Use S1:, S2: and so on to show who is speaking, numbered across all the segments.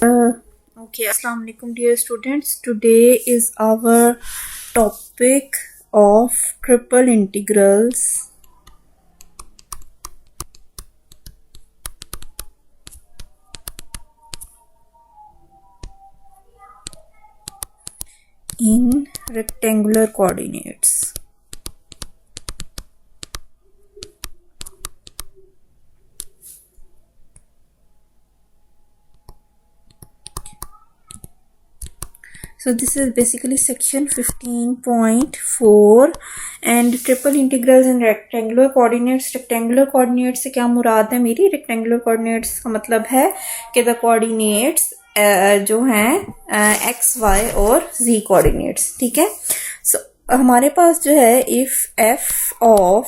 S1: Okay, Assalamu alaikum dear students. Today is our topic of triple integrals. In rectangular coordinates. So this is basically section 15.4 and triple integrals in rectangular coordinates. Rectangular coordinates से क्या मुराद है मेरी? rectangular coordinates का मतलब है कि the coordinates जो हैं x, y और z coordinates. ठीक है. So हमारे पास जो है if f of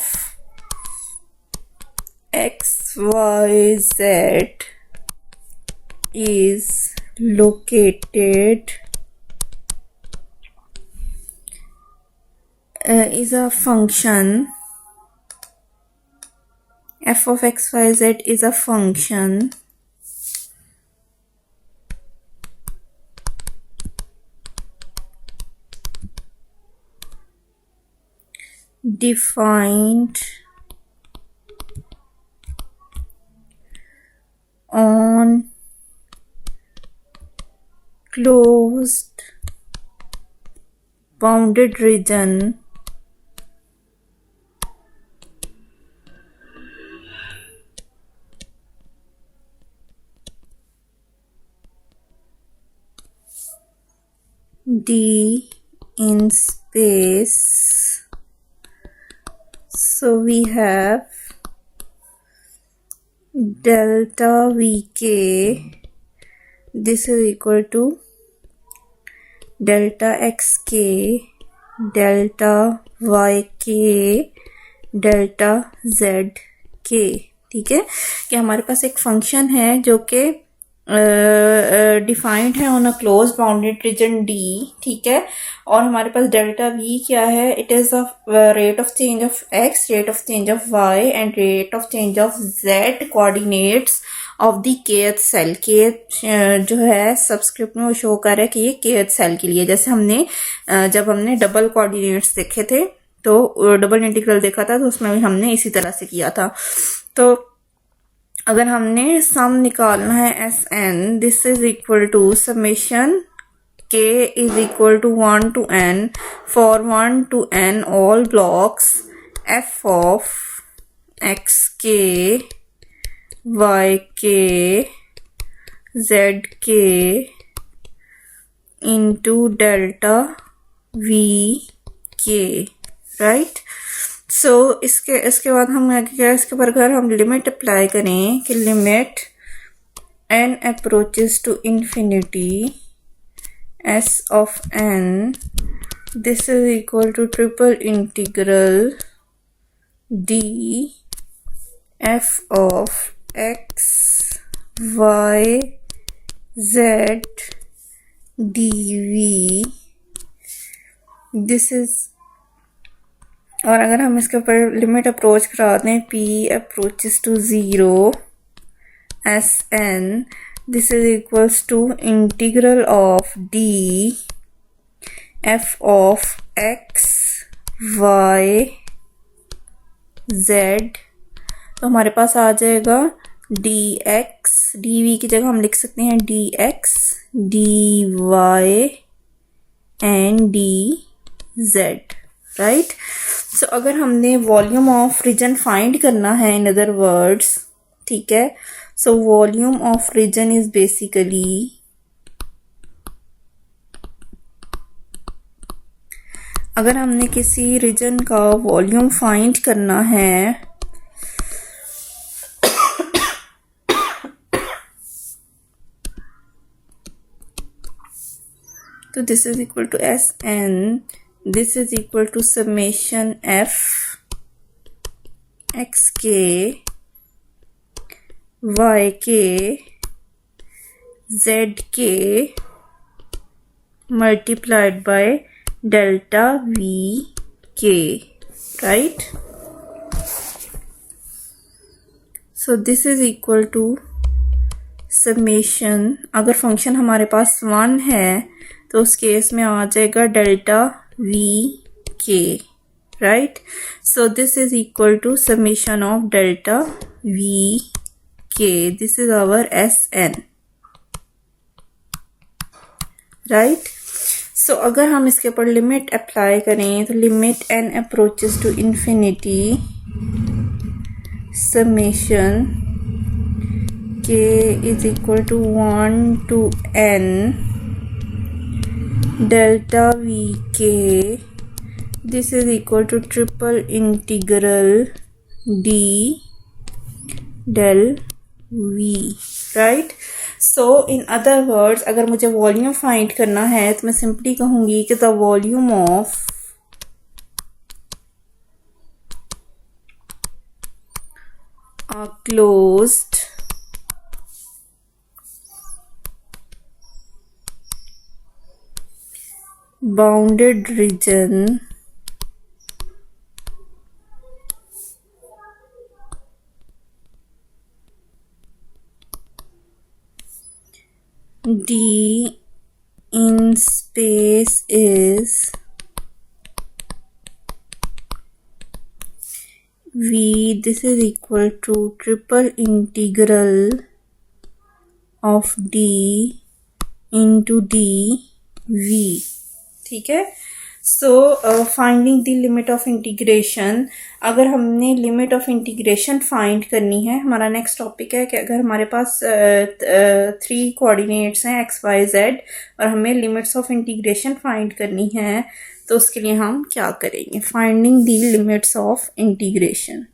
S1: x, y, z is located is a function, f of x, y, z is a function defined on closed bounded region D in space. So we have delta Vk, this is equal to delta xk, delta yk, delta zk. ठीक है कि हमारे पास एक function है जो कि defined है on a close bounded region D. ठीक है. और हमारे पास डेल्टा वी क्या है? It is a rate of change of x, rate of change of y and rate of change of z coordinates of the kth cell. kth जो है subscript में वो शो कर रहा है कि ये kth सेल के लिए. जैसे हमने जब हमने डबल कोऑर्डिनेट्स देखे थे तो डबल इंटीग्रल देखा था तो उसमें भी हमने इसी तरह से किया था. तो अगर हमने सम निकालना है s n, this is equal to summation k is equal to 1 to n for 1 to n all blocks f of x k, y k, z k into delta v k, right. So इसके बाद हम क्या, इसके ऊपर अगर हम limit apply करें कि limit n approaches to infinity s of n, this is equal to triple integral d f of x, y, z dv. This is, और अगर हम इसके ऊपर लिमिट अप्रोच करा दें p approaches to 0 s n, this is equals to integral of d f of x, y, z. तो हमारे पास आ जाएगा dx, dv की जगह हम लिख सकते हैं dx, dy and dz, right. So अगर हमने वॉल्यूम ऑफ रीजन फाइंड करना है इन अदर वर्ड्स, ठीक है, so volume of region is basically अगर हमने किसी रीजन का वॉल्यूम फाइंड करना है तो this is equal to s n, this is equal to summation f xk, yk, zk multiplied by delta vk, right. So this is equal to summation, अगर function हमारे पास 1 है तो उस केस में आ जाएगा delta V K, right. So this is equal to summation of delta V K, this is our S N, right. So अगर हम इसके ऊपर लिमिट अप्लाई करें तो limit N approaches to infinity summation k is equal to 1 to n delta vk, this is equal to triple integral d del v, right। so in other words अगर मुझे volume find करना है तो मैं simply कहूँगी कि the volume of a closed bounded region D in space is V, this is equal to triple integral of D into D V, ठीक है। So finding the limit of integration, अगर हमने लिमिट ऑफ इंटीग्रेशन फाइंड करनी है, हमारा next topic है कि अगर हमारे पास 3 कोऑर्डिनेट्स हैं एक्स वाई जेड और हमें लिमिट्स ऑफ इंटीग्रेशन फाइंड करनी है तो उसके लिए हम क्या करेंगे, finding the limits of integration.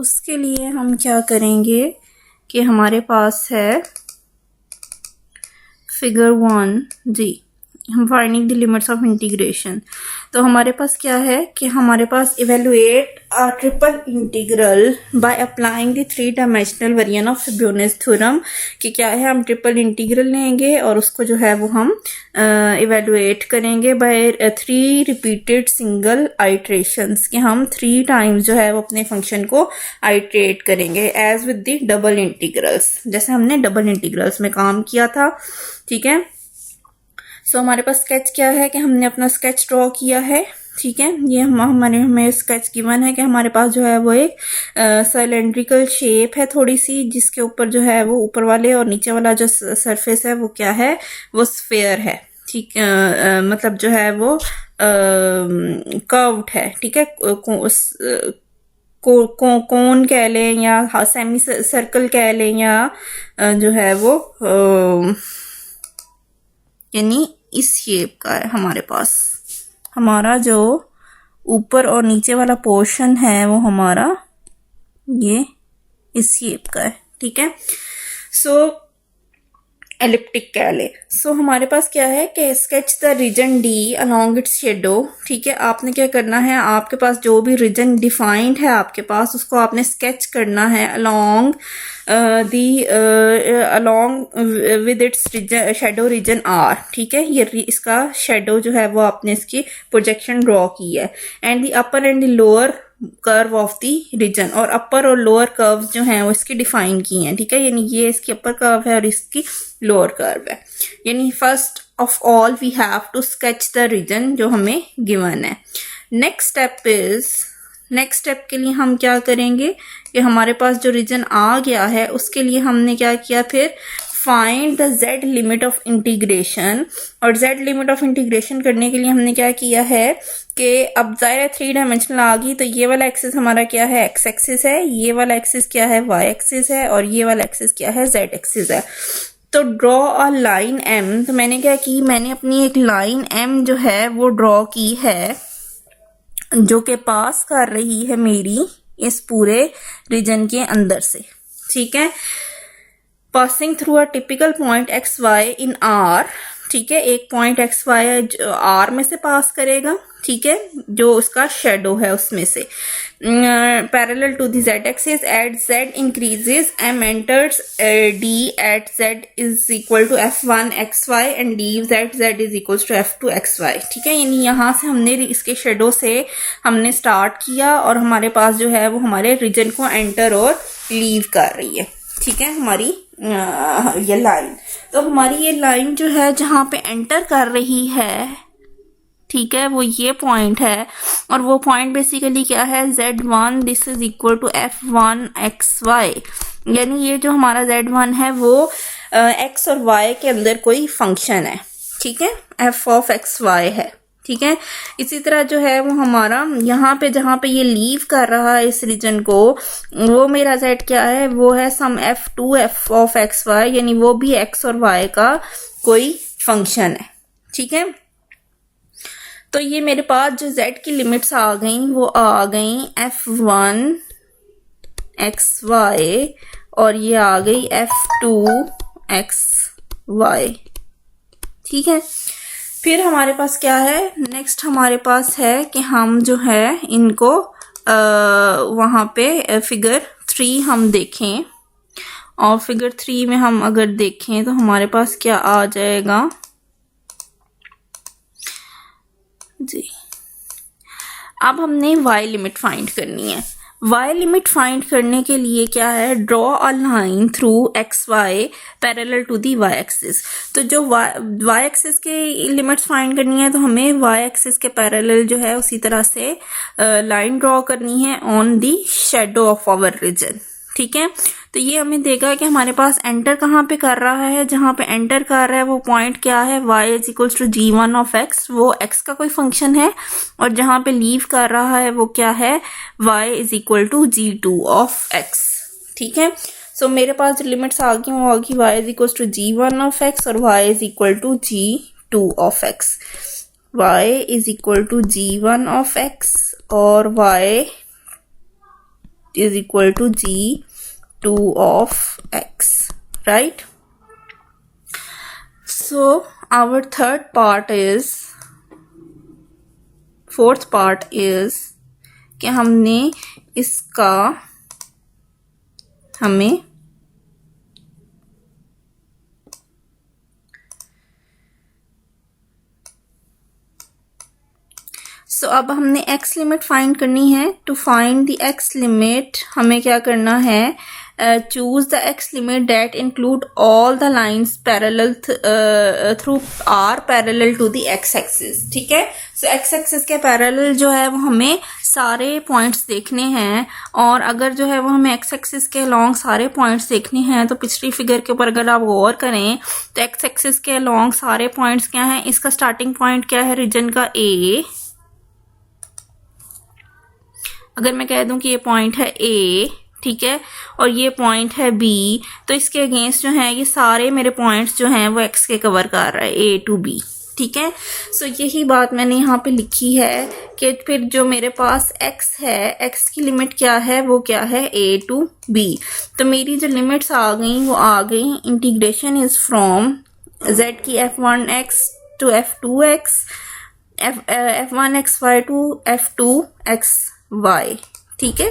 S1: उसके लिए हम क्या करेंगे कि हमारे पास है फिगर 1 जी, हम finding the limits of integration. तो हमारे पास क्या है कि हमारे पास evaluate a triple integral by applying the 3 dimensional variant of furious theorem, कि क्या है हम ट्रिपल इंटीग्रल लेंगे और उसको जो है वो हम इवेलुएट करेंगे बाय 3 रिपीटेड सिंगल आइट्रेशंस, कि हम 3 टाइम्स जो है वो अपने फंक्शन को आइट्रेट करेंगे as with the double integrals, जैसे हमने डबल इंटीग्रल्स में काम किया था, ठीक है। सो हमारे पास स्केच क्या है कि हमने अपना स्केच ड्रॉ किया है, ठीक है। ये हमें स्केच गिवन है कि हमारे पास जो है वो एक सिलेंड्रिकल शेप है थोड़ी सी, जिसके ऊपर जो है वो ऊपर वाले और नीचे वाला जो सरफेस है वो क्या है, वो स्फेयर है, ठीक, मतलब जो है वो कर्व्ड है, ठीक है। कोन कह लें या सेमी सर्कल कह लें या जो है वो यानी इस शेप का है हमारे पास। हमारा जो ऊपर और नीचे वाला पोर्शन है वो हमारा ये इस शेप का है, ठीक है। सो एलिप्टिक कह ले। सो हमारे पास क्या है कि sketch the region D along its shadow, ठीक है। आपने क्या करना है, आपके पास जो भी रीजन डिफाइंड है आपके पास उसको आपने स्केच करना है along with its shadow region R, ठीक है। ये इसका शेडो जो है वो आपने इसकी प्रोजेक्शन ड्रॉ की है, and the upper and the lower curve of the region, और अपर और लोअर कर्व्स जो हैं वो इसकी डिफाइन की हैं, ठीक है। यानी ये इसकी अपर कर्व है और इसकी लोअर कर्व है। यानी first of all we have to sketch the region जो हमें गिवन है। नेक्स्ट स्टेप के लिए हम क्या करेंगे कि हमारे पास जो रीजन आ गया है उसके लिए हमने क्या किया, फिर find the z limit of integration. और z लिमिट ऑफ इंटीग्रेशन करने के लिए हमने क्या किया है कि अब ज़ाहिर है 3 डायमेंशनल आ गई, तो ये वाला एक्सिस हमारा क्या है, x एक्सिस है, ये वाला एक्सिस क्या है, y एक्सिस है, और ये वाला एक्सिस क्या है, z एक्सिस है। तो ड्रॉ अ लाइन m, तो मैंने क्या की, मैंने अपनी एक लाइन m जो है वो ड्रॉ की है जो कि पास कर रही है मेरी इस पूरे रीजन के अंदर से, ठीक है। Passing through a typical point x y in R, ठीक है, एक पॉइंट एक्स वाई आर में से पास करेगा, ठीक है, जो उसका शेडो है उसमें से, parallel to the z axis at z increases M enters D at z is equal to f1 xy and leaves at z is equal to f2 xy। ठीक है, यानी यहाँ से हमने इसके शेडो से हमने स्टार्ट किया और हमारे पास जो है वो हमारे रीजन को एंटर और लीव कर रही है। ठीक है, हमारी ये लाइन, तो हमारी ये लाइन जो है जहाँ पे एंटर कर रही है, ठीक है, वो ये पॉइंट है और वो पॉइंट बेसिकली क्या है, z1 this is equal to f1 xy, यानी ये जो हमारा z1 है वो x और y के अंदर कोई फंक्शन है। ठीक है, f ऑफ xy है। ठीक है, इसी तरह जो है वो हमारा यहाँ पे जहाँ पे ये लीव कर रहा है इस रीजन को, वो मेरा z क्या है, वो है सम f2 f ऑफ xy, यानी वो भी x और y का कोई फंक्शन है। ठीक है, तो ये मेरे पास जो z की लिमिट्स आ गई वो आ गई f1 xy और ये आ गई f2 xy। ठीक है, फिर हमारे पास क्या है, नेक्स्ट हमारे पास है कि हम जो है इनको वहाँ पे फिगर 3 हम देखें, और फिगर 3 में हम अगर देखें तो हमारे पास क्या आ जाएगा जी। अब हमने y लिमिट फाइंड करनी है। y लिमिट फाइंड करने के लिए क्या है, draw a line through x y parallel to the y axis. तो जो y एक्सिस के लिमिट्स फाइंड करनी है तो हमें y एक्सिस के पैरेलल जो है उसी तरह से लाइन ड्रॉ करनी है on the shadow of our region. ठीक है, तो ये हमें देगा कि हमारे पास एंटर कहाँ पे कर रहा है, जहाँ पे एंटर कर रहा है वो पॉइंट क्या है, y is equal to g1 of x, वो x का कोई फंक्शन है, और जहाँ पे लीव कर रहा है वो क्या है, y is equal to g2 of x। ठीक है, सो मेरे पास जो लिमिट्स आ गई वो होगी y is equal to g1 of x और y is equal to g2 of x। y is equal to g1 of x और y is equal to g2 of x, right? So our fourth part is कि हमने इसका हमें अब हमने x limit find करनी है। To find the x limit हमें क्या करना है, choose the x limit that include all the lines parallel through or parallel to the x axis. ठीक है, सो x एक्सिस के पैरेलल जो है वो हमें सारे पॉइंट्स देखने हैं, और अगर जो है वो हमें x एक्सिस के अलोंग सारे पॉइंट्स देखने हैं तो पिछली फिगर के ऊपर अगर आप गौर करें तो x एक्सिस के अलोंग सारे पॉइंट्स क्या हैं, इसका स्टार्टिंग पॉइंट क्या है रीजन का A, अगर मैं कह दूं कि ये पॉइंट है A, ठीक है, और ये पॉइंट है B, तो इसके अगेंस्ट जो है ये सारे मेरे पॉइंट्स जो हैं वो x के कवर कर रहा है, A to B। ठीक है, सो यही बात मैंने यहाँ पे लिखी है कि फिर जो मेरे पास x है, x की लिमिट क्या है, वो क्या है A to B। तो मेरी जो लिमिट्स आ गई वो आ गई, इंटीग्रेशन इज फ्रॉम z की f1x to f2x, f1xy to f2xy। ठीक है,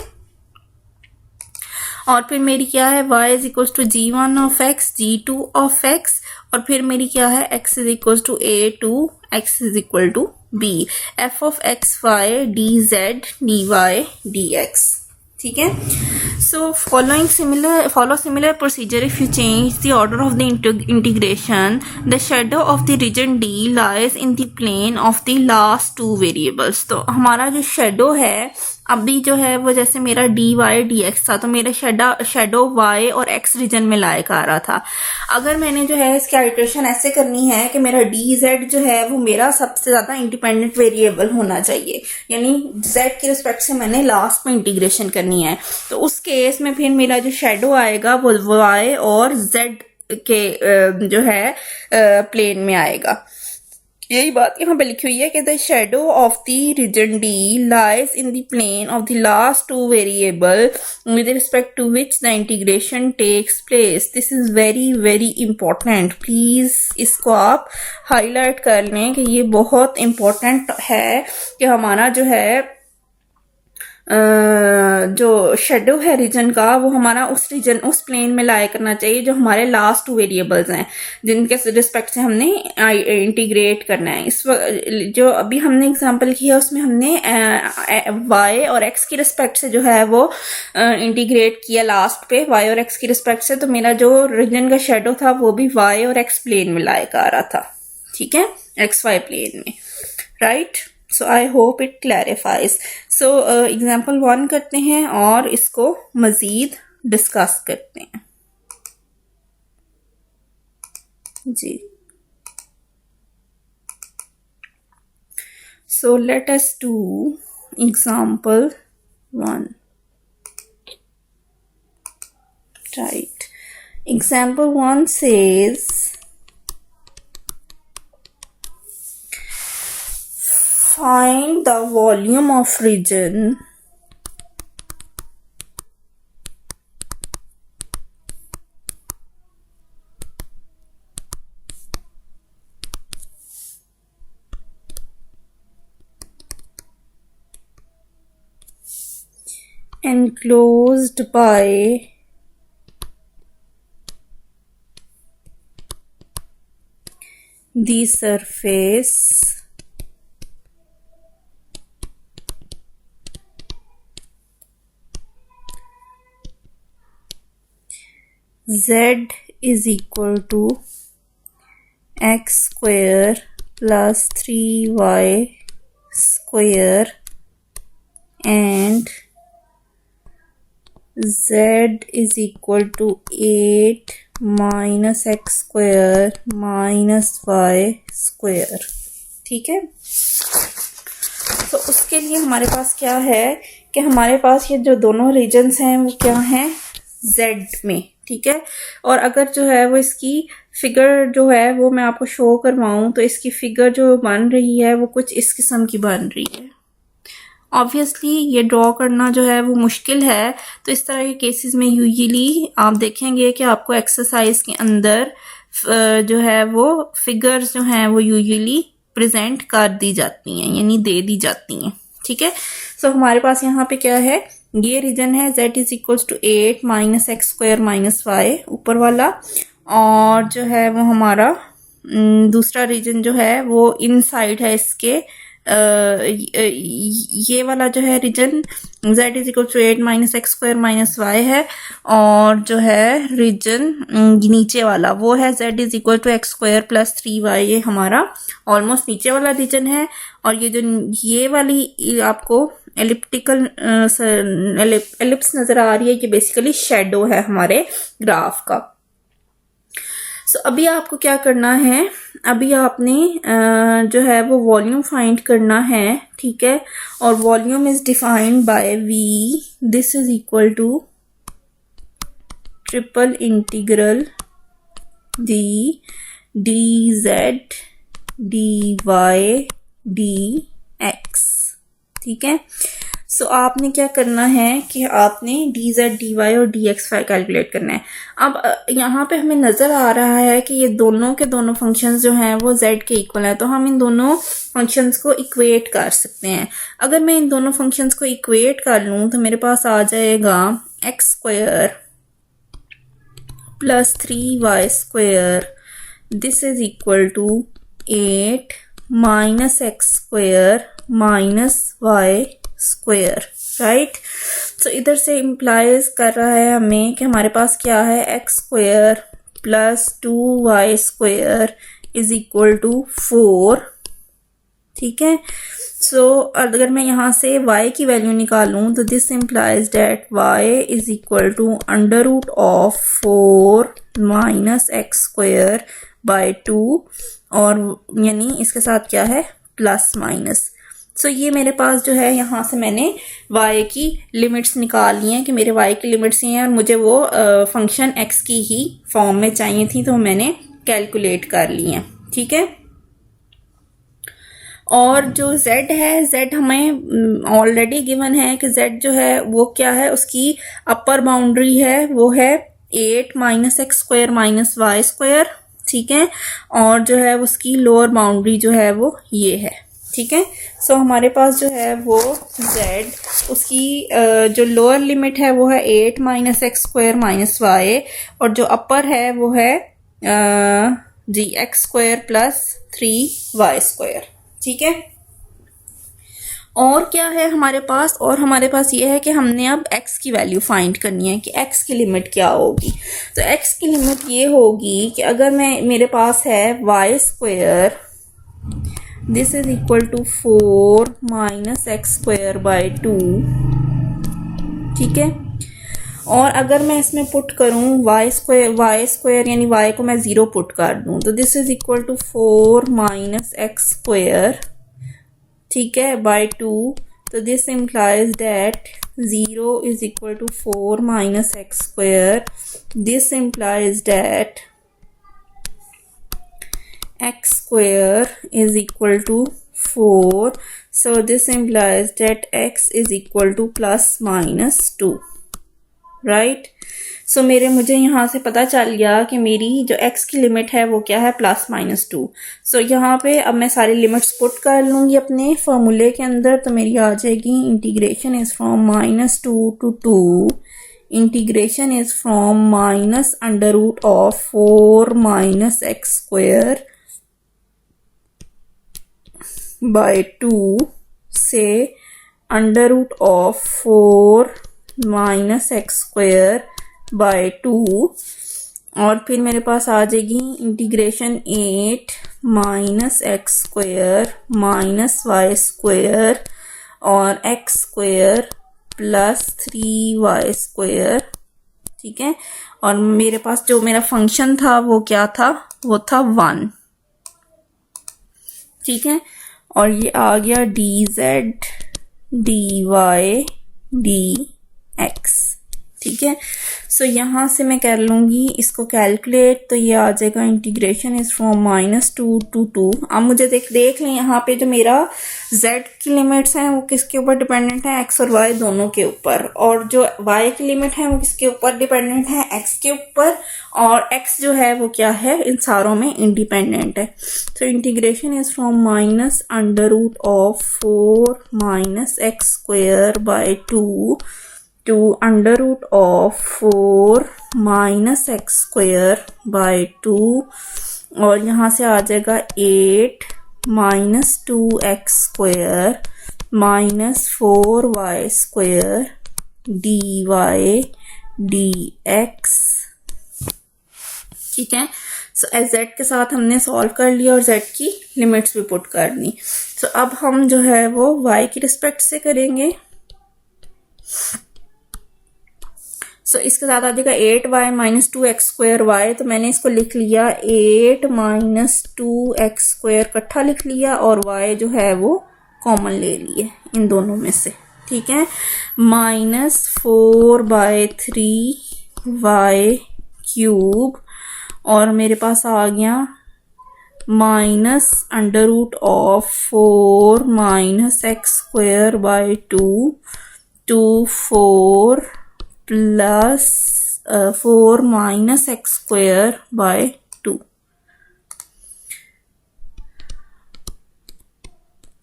S1: और फिर मेरी क्या है, y is equal to g1 of x, g2 of x, और फिर मेरी क्या है, x is equal to a to x is equal to b, f of x y dz dy dx। ठीक है, so follow similar procedure if you change the order of the integration, the shadow of the region D lies in the plane of the last two variables। तो हमारा जो shadow है अभी जो है वो जैसे मेरा dy dx था, तो मेरा शेडो y और x रीजन में लायक आ रहा था। अगर मैंने जो है इसकी आइट्रेशन ऐसे करनी है कि मेरा dz जो है वो मेरा सबसे ज्यादा इंडिपेंडेंट वेरिएबल होना चाहिए, यानी z के रिस्पेक्ट से मैंने लास्ट में इंटीग्रेशन करनी है, तो उस केस में फिर मेरा जो शेडो आएगा वो y और z के जो है प्लेन में आएगा। यही बात यहाँ पे लिखी हुई है कि the shadow of the region D lies in the plane of the last two variable with respect to which the integration takes place. This is very very important, please इसको आप हाईलाइट कर लें कि ये बहुत इंपॉर्टेंट है कि हमारा जो है जो शेडो है रीजन का वो हमारा उस रीजन उस प्लेन में लाया करना चाहिए जो हमारे लास्ट टू वेरिएबल्स हैं जिनके रिस्पेक्ट से हमने इंटीग्रेट करना है। इस जो अभी हमने एग्जांपल किया उसमें हमने y और x की रिस्पेक्ट से जो है वो इंटीग्रेट किया लास्ट पे y और x की रिस्पेक्ट से, तो मेरा जो रीजन का शेडो था वो भी y और x प्लेन में लाया आ रहा था, ठीक है, xy प्लेन में, right. So I hope it clarifies. So example 1 करते हैं और इसको मजीद डिस्कस करते हैं जी। So let us do example 1, right. Example 1 says find the volume of region enclosed by the surface z is equal to x square plus 3y square and z is equal to 8 minus x square minus y square, ठीक है। तो उसके लिए हमारे पास क्या है कि हमारे पास ये जो दोनों रीजन्स हैं वो क्या हैं, z में, ठीक है। और अगर जो है वो इसकी फिगर जो है वो मैं आपको शो करवाऊं तो इसकी फिगर जो बन रही है वो कुछ इस किस्म की बन रही है। ऑब्वियसली ये ड्रॉ करना जो है वो मुश्किल है, तो इस तरह के केसेस में यूजुअली आप देखेंगे कि आपको एक्सरसाइज के अंदर जो है वो फिगर्स जो हैं वो यूजुअली प्रेजेंट कर दी जाती हैं, यानी दे दी जाती हैं, ठीक है। सो हमारे पास यहाँ पे क्या है, ये रीजन है z is equals to 8 minus x square minus y ऊपर वाला, और जो है वो हमारा दूसरा रीजन जो है वो इनसाइड है इसके, ये वाला जो है region z is equal to 8 minus x square minus y है, और जो है रीजन नीचे वाला वो है z is equal to x square plus 3y, ये हमारा ऑलमोस्ट नीचे वाला रीजन है। और ये जो ये वाली आपको एलिप्टिकल एलिप्स नजर आ रही है, ये बेसिकली शेडो है हमारे ग्राफ का। सो अभी आपको क्या करना है, अभी आपने जो है वो वॉल्यूम फाइंड करना है, ठीक है। और volume is defined by v, this is equal to triple integral d dz dy dx, ठीक है। सो आपने क्या करना है कि आपने dz dy और dx कैलकुलेट करना है। अब यहाँ पे हमें नजर आ रहा है कि ये दोनों के दोनों फंक्शंस जो हैं वो z के इक्वल है, तो हम इन दोनों फंक्शंस को इक्वेट कर सकते हैं। अगर मैं इन दोनों फंक्शंस को इक्वेट कर लूँ तो मेरे पास आ जाएगा X square plus 3y square, this is equal to 8 minus x square minus Y square, right. So इधर से इम्प्लाइज कर रहा है हमें कि हमारे पास क्या है, x square plus 2y square is equal to 4, ठीक है। सो अगर मैं यहाँ से y की वैल्यू निकालूं तो this implies that y is equal to under root of 4 minus x square by 2, और यानी इसके साथ क्या है, प्लस माइनस। सो ये मेरे पास जो है यहाँ से मैंने y की लिमिट्स निकाल ली हैं कि मेरे y की लिमिट्स ही हैं, और मुझे वो फंक्शन x की ही फॉर्म में चाहिए थी, तो मैंने कैलकुलेट कर ली हैं, ठीक है। और जो z है, z हमें ऑलरेडी गिवन है कि z जो है वो क्या है, उसकी अपर बाउंड्री है वो है 8 minus x square minus Y square, ठीक है। और जो है उसकी लोअर बाउंड्री जो है वो ये है, ठीक है। सो हमारे पास जो है वो z, उसकी जो लोअर लिमिट है वो है 8 minus x square minus Y, और जो अपर है वो है जी X square plus 3y square, ठीक है। और क्या है हमारे पास, और हमारे पास ये है कि हमने अब x की वैल्यू फाइंड करनी है कि x की लिमिट क्या होगी। तो x की लिमिट ये होगी कि अगर मेरे पास है y square, this is equal to 4 minus x square by 2, ठीक है। और अगर मैं इसमें पुट करूं y स्क्वायर यानी y को मैं 0 पुट कर दूं, तो this is equal to 4 minus x square, ठीक है, बाई 2। तो this implies that 0 is equal to 4 minus x square. This implies that x square is equal to 4. So this implies that x is equal to plus minus 2, right? So मुझे यहाँ से पता चल गया कि मेरी जो x की लिमिट है वो क्या है, प्लस माइनस 2। सो यहाँ पे अब मैं सारी लिमिट्स पुट कर लूँगी अपने फॉर्मूले के अंदर, तो मेरी आ जाएगी integration is from -2 to 2, integration is from minus under root of 4 minus x square by 2 से under root of 4 minus x square by 2, और फिर मेरे पास आ जाएगी integration 8 minus x square minus Y square और X square plus 3y square, ठीक है। और मेरे पास जो मेरा फंक्शन था वो क्या था, वो था 1, ठीक है। और ये आ गया dz dy dx, ठीक है। सो यहाँ से मैं कर लूँगी इसको कैलकुलेट, तो ये आ जाएगा इंटीग्रेशन इज फ्रॉम -2 to 2। अब मुझे देख लें यहाँ पे जो मेरा z की लिमिट्स हैं वो किसके ऊपर डिपेंडेंट है, x और y दोनों के ऊपर, और जो y की लिमिट है वो किसके ऊपर डिपेंडेंट है, x के ऊपर, और x जो है वो क्या है, इन सारों में इंडिपेंडेंट है। तो integration is from minus under root of 4 minus x square by 2 to under root of 4 minus x square by 2, और यहाँ से आ जाएगा 8 minus 2x square minus 4y square dy dx, ठीक है। सो z के साथ हमने सॉल्व कर लिया और z की लिमिट्स भी पुट कर दी। सो अब हम जो है वो y की रिस्पेक्ट से करेंगे। सो इसके साथ आ जाएगा 8y minus 2x square y, तो मैंने इसको लिख लिया 8 माइनस 2x स्क्वायर इकट्ठा लिख लिया, और y जो है वो कॉमन ले लिए इन दोनों में से, ठीक है। माइनस 4/3y क्यूब, और मेरे पास आ गया minus under root of 4 minus x square by 2 to 4 plus 4 minus x square by 2,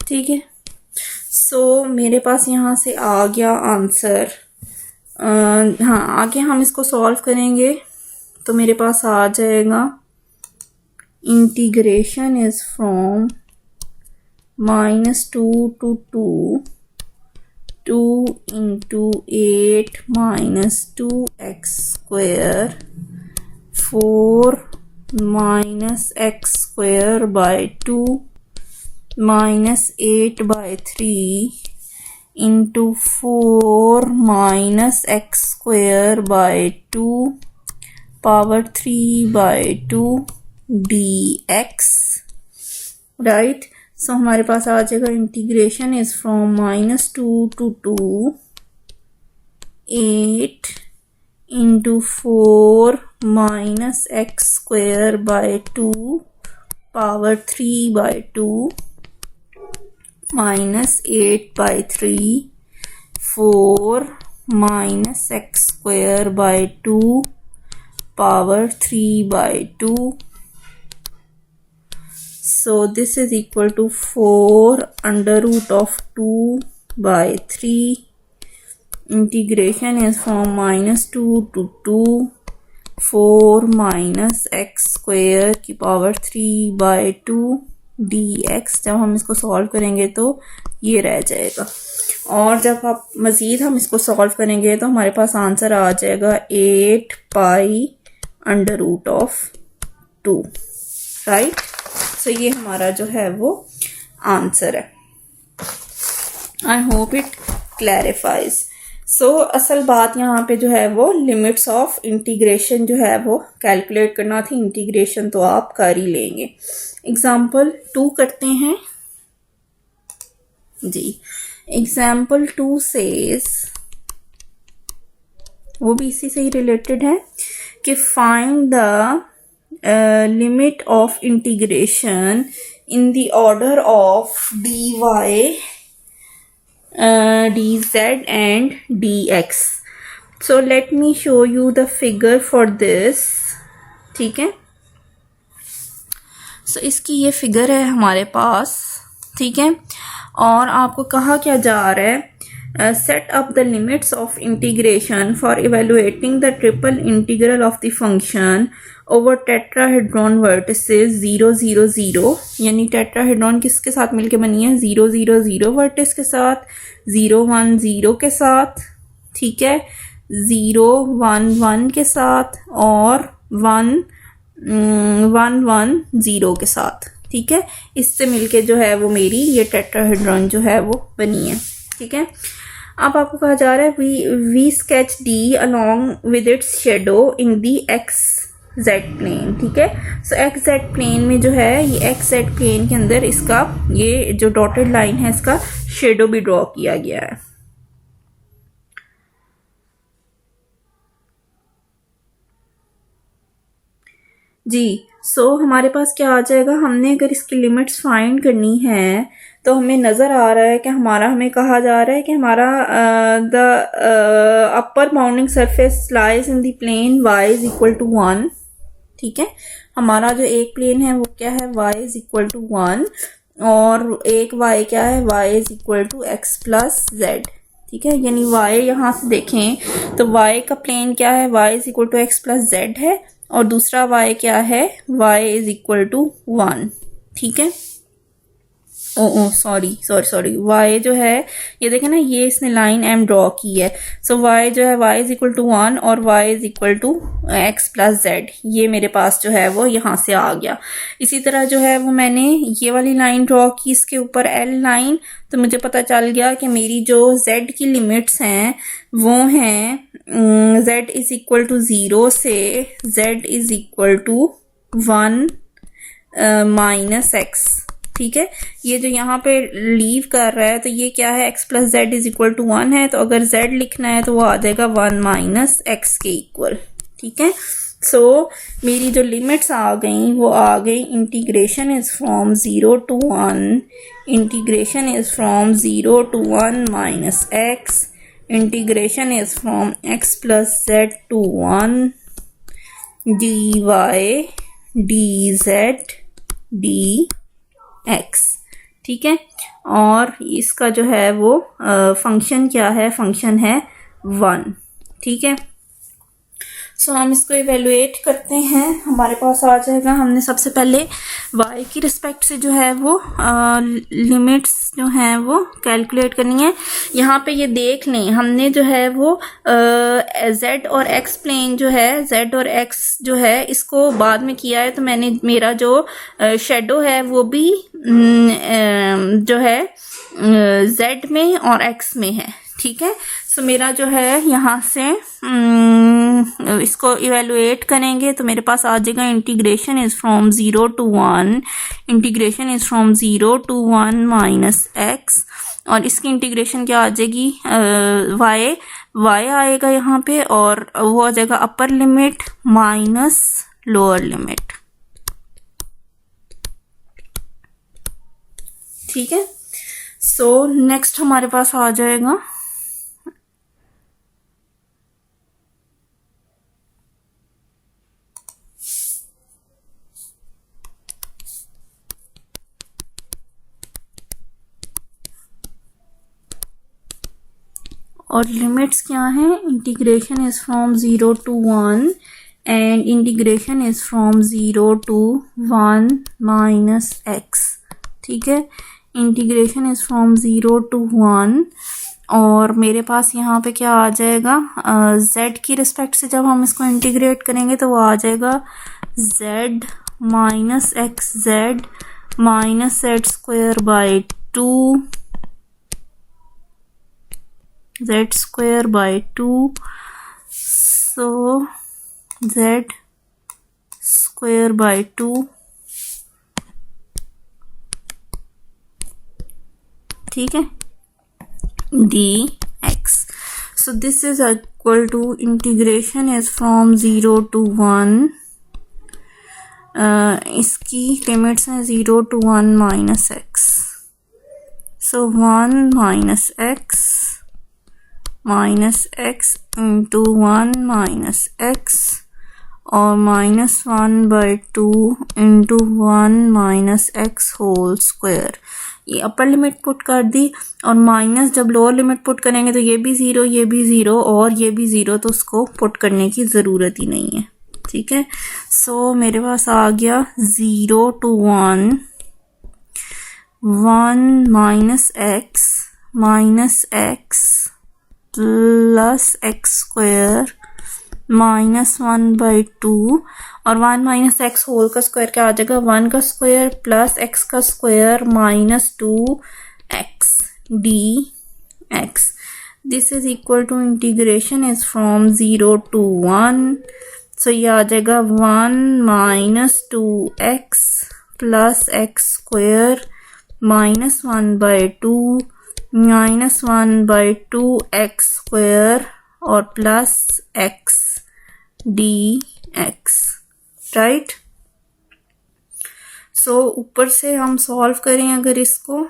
S1: ठीक है। सो मेरे पास यहाँ से आ गया आंसर। हाँ, आगे हम इसको सॉल्व करेंगे तो मेरे पास आ जाएगा integration is from -2 to 2 into 8 minus 2x square 4 minus x square by 2 minus 8/3 into 4 minus x square by 2 power 3/2 dx, right। सो हमारे पास आ जाएगा integration is from -2 to 2 8 into 4 minus x square by 2 power 3/2 minus 8/3, 4 minus x square by 2 power 3/2. So this is equal to 4 under root of 2/3. Integration is from -2 to 2. 4 minus x square की power 3/2 dx. जब हम इसको solve करेंगे तो ये रह जाएगा, और जब आप मज़ीद हम इसको सॉल्व करेंगे तो हमारे पास आंसर आ जाएगा 8 under root of 2. Right. So ये हमारा जो है वो आंसर है. I hope it clarifies. So असल बात यहाँ पे जो है वो लिमिट्स ऑफ इंटीग्रेशन जो है वो कैलकुलेट करना थी. इंटीग्रेशन तो आप कर ही लेंगे. एग्जाम्पल 2 करते हैं जी. एग्जाम्पल 2 सेज, वो भी इसी से ही रिलेटेड है कि find the limit of integration in the order of dy, dz and dx. So let me show you the figure for this. ठीक है. So इसकी ये फिगर है हमारे पास. ठीक है. और आपको कहा क्या जा रहा है, set up the limits of integration for evaluating the triple integral of the function over tetrahedron vertices 0 0 0. यानी टेट्राहेड्रॉन किसके साथ मिलके बनी है, 0 0 0 वर्टिस के साथ, 0 1 0 के साथ, ठीक है, 0 1 1 के साथ और 1 1 1 0 के साथ. ठीक है. इससे मिलके जो है वो मेरी ये टेट्राहेड्रॉन जो है वो बनी है. ठीक है. अब आपको कहा जा रहा है we sketch D along with its shadow in the x z plane. ठीक है. सो एक्स जेड प्लेन में जो है ये एक्स जेड प्लेन के अंदर इसका ये जो डॉटेड लाइन है इसका शेडो भी ड्रॉ किया गया है. जी. सो हमारे पास क्या आ जाएगा, हमने अगर इसकी लिमिट्स फाइंड करनी है तो हमें नज़र आ रहा है कि हमें कहा जा रहा है कि हमारा the upper bounding surface lies in the plane y is equal to 1. ठीक है. हमारा जो एक प्लेन है वो क्या है, y इज इक्वल टू 1, और एक y क्या है, y is equal to x plus z. ठीक है. यानी y यहाँ से देखें तो y का प्लेन क्या है, y is equal to x plus z है, और दूसरा y क्या है, y इज इक्वल टू 1. ठीक है. सॉरी y जो है ये देखें ना, ये इसने लाइन m ड्रॉ की है. सो y जो है y इज इक्वल टू 1 और y is equal to x plus z. ये मेरे पास जो है वो यहाँ से आ गया. इसी तरह जो है वो मैंने ये वाली लाइन ड्रॉ की, इसके ऊपर l लाइन, तो मुझे पता चल गया कि मेरी जो z की लिमिट्स हैं वो हैं z इज इक्वल टू 0 से z is equal to 1 minus x. ठीक है. ये जो यहाँ पे लीव कर रहा है तो ये क्या है, x plus z is equal to 1 है, तो अगर z लिखना है तो वो आ जाएगा 1 माइनस एक्स के इक्वल. ठीक है. सो मेरी जो लिमिट्स आ गई वो आ गई, integration is from 0 to 1, integration is from 0 to 1 minus x, integration is from x plus z to 1 dy dz dx. ठीक है. और इसका जो है वो फंक्शन क्या है, फंक्शन है 1. ठीक है. सो हम इसको इवेलुएट करते हैं. हमारे पास आ जाएगा, हमने सबसे पहले y की रिस्पेक्ट से जो है वो लिमिट्स जो हैं वो कैलकुलेट करनी है. यहाँ पे ये देख लें, हमने जो है वो z और x प्लेन जो है, z और x जो है इसको बाद में किया है, तो मैंने मेरा जो शेडो है वो भी जो है z में और x में है. ठीक है. सो मेरा जो है यहाँ से इसको इवेलुएट करेंगे तो मेरे पास आ जाएगा integration is from 0 to 1, integration is from 0 to 1 minus X, और इसकी इंटीग्रेशन क्या आ जाएगी, y आएगा यहाँ पे, और वो आ जाएगा upper limit minus lower limit. ठीक है. सो नेक्स्ट हमारे पास आ जाएगा और लिमिट्स क्या है, integration is from 0 to 1 and integration is from 0 to 1 minus x. ठीक है, इंटीग्रेशन इज फ्रॉम 0 to 1 और मेरे पास यहाँ पे क्या आ जाएगा, z की रिस्पेक्ट से जब हम इसको इंटीग्रेट करेंगे तो वो आ जाएगा z minus x Z minus Z square by 2 z square by 2, so z square by 2 ठीक है dx। so this is equal to integration is from 0 to 1, इसकी लिमिट्स हैं 0 to 1 minus X, so 1 minus X minus X into 1 minus X और minus 1 by 2 into 1 minus x whole square. ये upper limit put कर दी और minus जब lower limit put करेंगे तो ये भी ज़ीरो, ये भी ज़ीरो और ये भी ज़ीरो, तो उसको पुट करने की ज़रूरत ही नहीं है। ठीक है, सो मेरे पास आ गया 0 to 1 1 minus x plus x square minus 1 by 2 और 1 माइनस एक्स होल का स्क्वायर क्या आ जाएगा, 1 का स्क्वायर प्लस एक्स का square minus 2 x d x. This is equal to integration is from 0 to 1, so ये आ जाएगा 1 minus 2 x plus x square minus 1 by 2 minus 1 by 2 x square और plus x d x. Right, सो ऊपर से हम solve करें अगर इसको,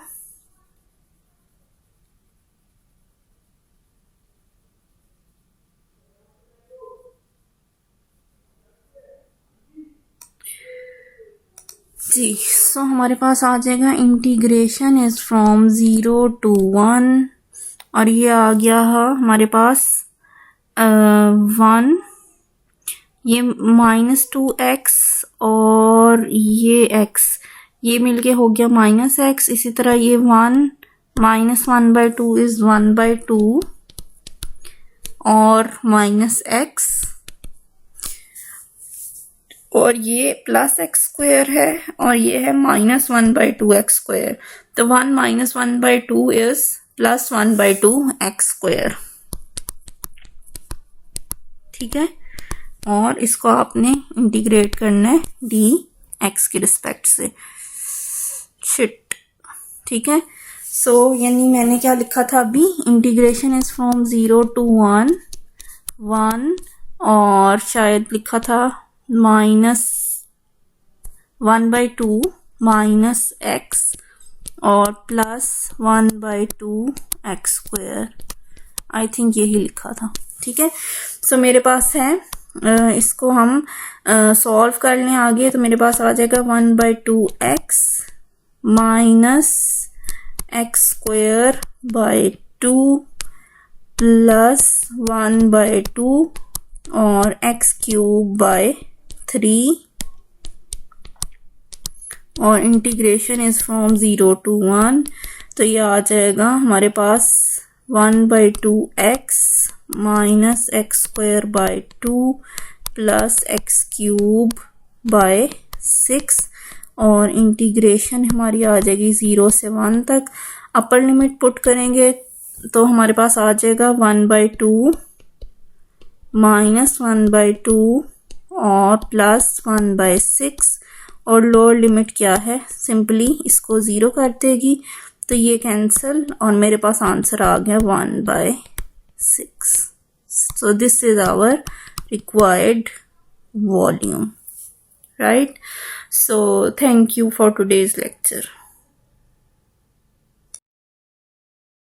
S1: जी, सो हमारे पास आ जाएगा इंटीग्रेशन इज फ्रॉम 0 to 1 और ये आ गया है हमारे पास 1, ये माइनस 2x और ये x, ये मिलके हो गया माइनस x। इसी तरह ये 1 माइनस 1 बाई 2 इज 1 बाई 2 और माइनस x और ये प्लस एक्स स्क्वायर है और ये है माइनस 1 बाई 2 एक्स स्क्वायर, तो 1 minus 1 by 2 is plus 1 by 2 x square. ठीक है, और इसको आपने इंटीग्रेट करना है डी एक्स की रिस्पेक्ट से। शिट, ठीक है, सो यानी मैंने क्या लिखा था अभी, इंटीग्रेशन इज फ्रॉम 0 to 1 और शायद लिखा था माइनस 1 बाई 2 माइनस एक्स और plus 1 by 2 x square, I think यही लिखा था। ठीक है, सो मेरे पास है, इसको हम सॉल्व कर लें आगे, तो मेरे पास आ जाएगा 1 by 2 x minus x square by 2 plus 1 by 2 और एक्स क्यूब बाई 3 और इंटीग्रेशन इज फ्रॉम 0 to 1, तो ये आ जाएगा हमारे पास 1 by 2 x minus x square by 2 plus x cube by 6 और इंटीग्रेशन हमारी आ जाएगी 0 से 1 तक। अपर लिमिट पुट करेंगे तो हमारे पास आ जाएगा 1 बाई 2 माइनस 1 बाई 2 और प्लस 1 बाई 6 और लोअर लिमिट क्या है, सिंपली इसको 0 कर देगी तो ये कैंसिल और मेरे पास आंसर आ गया 1 by 6। So this is our required volume, right. So thank you for today's lecture.